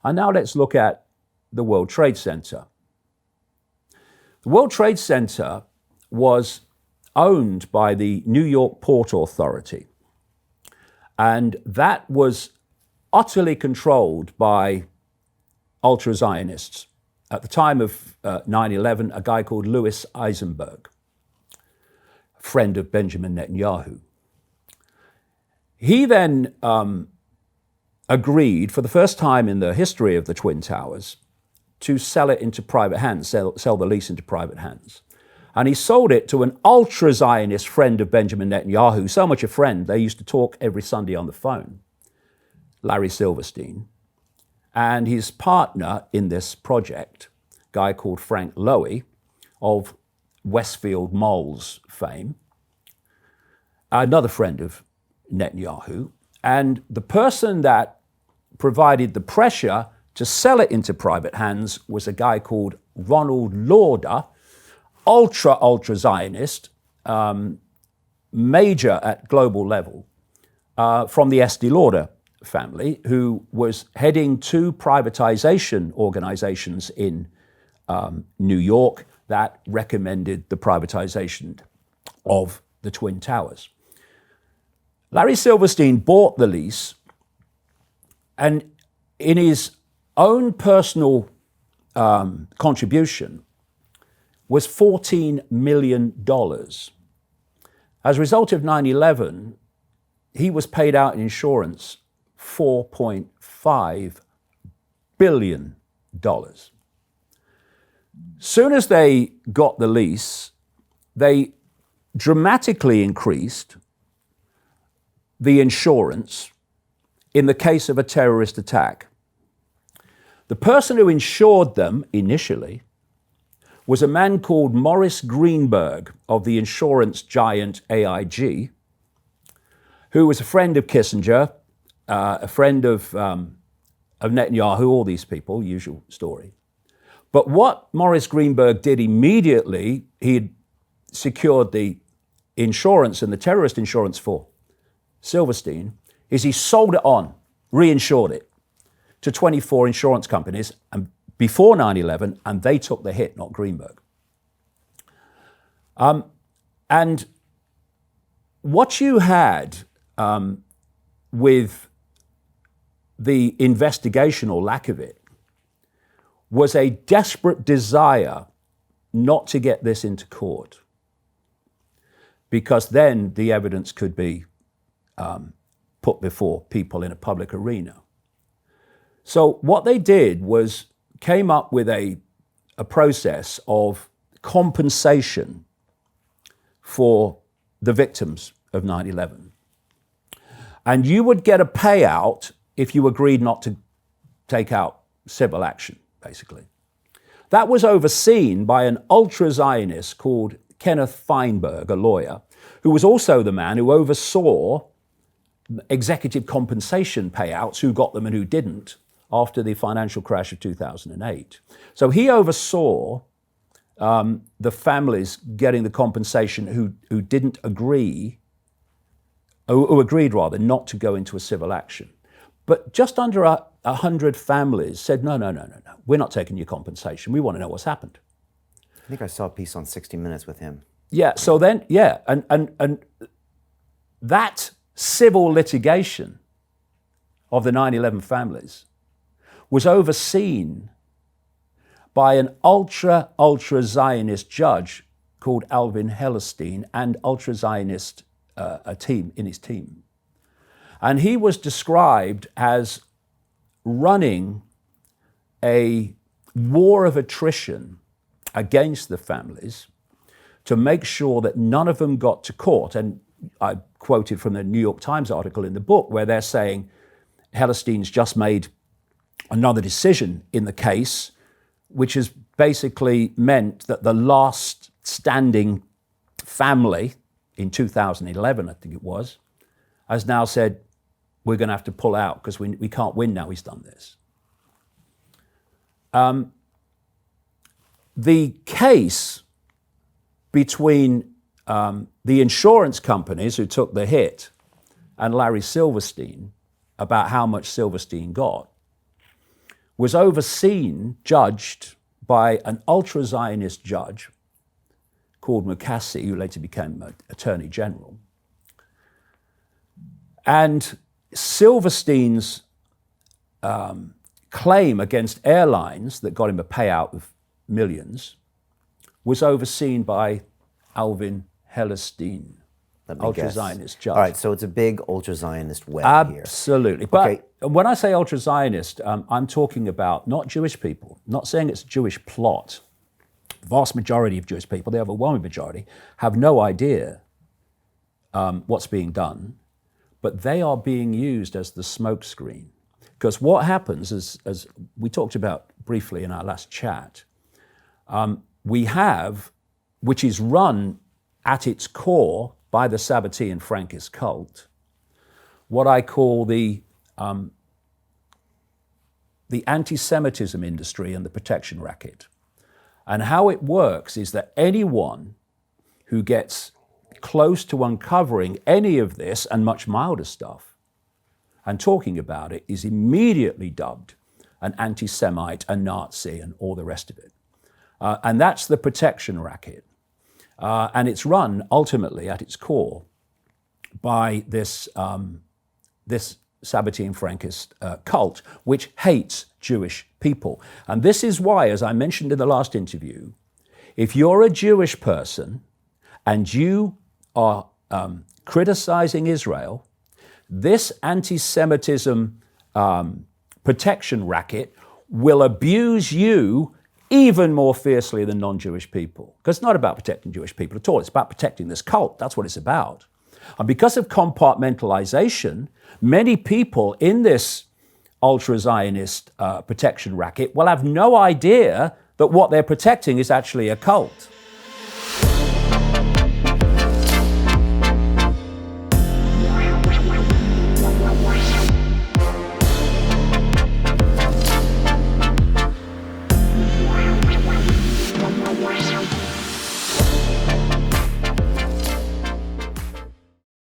And now let's look at the World Trade Center. The World Trade Center was owned by the New York Port Authority. And that was utterly controlled by ultra-Zionists. At the time of 9/11, a guy called Louis Eisenberg, a friend of Benjamin Netanyahu. He then agreed, for the first time in the history of the Twin Towers, to sell it into private hands, sell the lease into private hands. And he sold it to an ultra-Zionist friend of Benjamin Netanyahu, so much a friend, they used to talk every Sunday on the phone, Larry Silverstein. And his partner in this project, a guy called Frank Lowy of Westfield Malls fame, another friend of Netanyahu. And the person that provided the pressure to sell it into private hands was a guy called Ronald Lauder, ultra Zionist, major at global level, from the Estee Lauder family, who was heading two privatization organizations in New York that recommended the privatization of the Twin Towers. Larry Silverstein bought the lease, and in his own personal contribution was $14 million. As a result of 9/11, he was paid out in insurance $4.5 billion. Soon as they got the lease, they dramatically increased the insurance in the case of a terrorist attack. The person who insured them initially was a man called Morris Greenberg of the insurance giant AIG, who was a friend of Kissinger, a friend of Netanyahu, all these people, usual story. But what Morris Greenberg did immediately, he had secured the insurance and the terrorist insurance for Silverstein, is he sold it on, reinsured it to 24 insurance companies and before 9/11, and they took the hit, not Greenberg. And what you had with the investigation or lack of it was a desperate desire not to get this into court, because then the evidence could be put before people in a public arena. So what they did was came up with a process of compensation for the victims of 9/11. And you would get a payout if you agreed not to take out civil action, basically. That was overseen by an ultra-Zionist called Kenneth Feinberg, a lawyer, who was also the man who oversaw executive compensation payouts, who got them and who didn't, after the financial crash of 2008. So he oversaw the families getting the compensation who didn't agree, who agreed rather not to go into a civil action. But just under 100 families said, no, we're not taking your compensation. We want to know what's happened. I think I saw a piece on 60 Minutes with him. Yeah, so then, yeah, and that civil litigation of the 9/11 families was overseen by an ultra-Zionist judge called Alvin Hellerstein and ultra-Zionist team in his team. And he was described as running a war of attrition against the families to make sure that none of them got to court. And I quoted from the New York Times article in the book where they're saying Hellerstein's just made another decision in the case, which has basically meant that the last standing family in 2011, I think it was, has now said, we're going to have to pull out because we can't win now he's done this. The case between the insurance companies who took the hit and Larry Silverstein about how much Silverstein got was overseen, judged by an ultra-Zionist judge called Mukasey, who later became Attorney General. And Silverstein's claim against airlines that got him a payout of millions was overseen by Alvin Hellerstein, ultra-Zionist judge. All right, so it's a big ultra-Zionist web here. Absolutely. But when I say ultra-Zionist, I'm talking about not Jewish people, not saying it's a Jewish plot. The vast majority of Jewish people, the overwhelming majority, have no idea what's being done, but they are being used as the smokescreen. Because what happens, as we talked about briefly in our last chat, we have, which is run at its core by the Sabbatean Frankist cult, what I call the anti-Semitism industry and the protection racket. And how it works is that anyone who gets close to uncovering any of this and much milder stuff and talking about it is immediately dubbed an anti-Semite, a Nazi, and all the rest of it. And that's the protection racket. And it's run ultimately at its core by this Sabbatean Frankist cult, which hates Jewish people. And this is why, as I mentioned in the last interview, if you're a Jewish person and you are criticizing Israel, this anti-Semitism protection racket will abuse you even more fiercely than non-Jewish people. Because it's not about protecting Jewish people at all. It's about protecting this cult. That's what it's about. And because of compartmentalization, many people in this ultra-Zionist protection racket will have no idea that what they're protecting is actually a cult.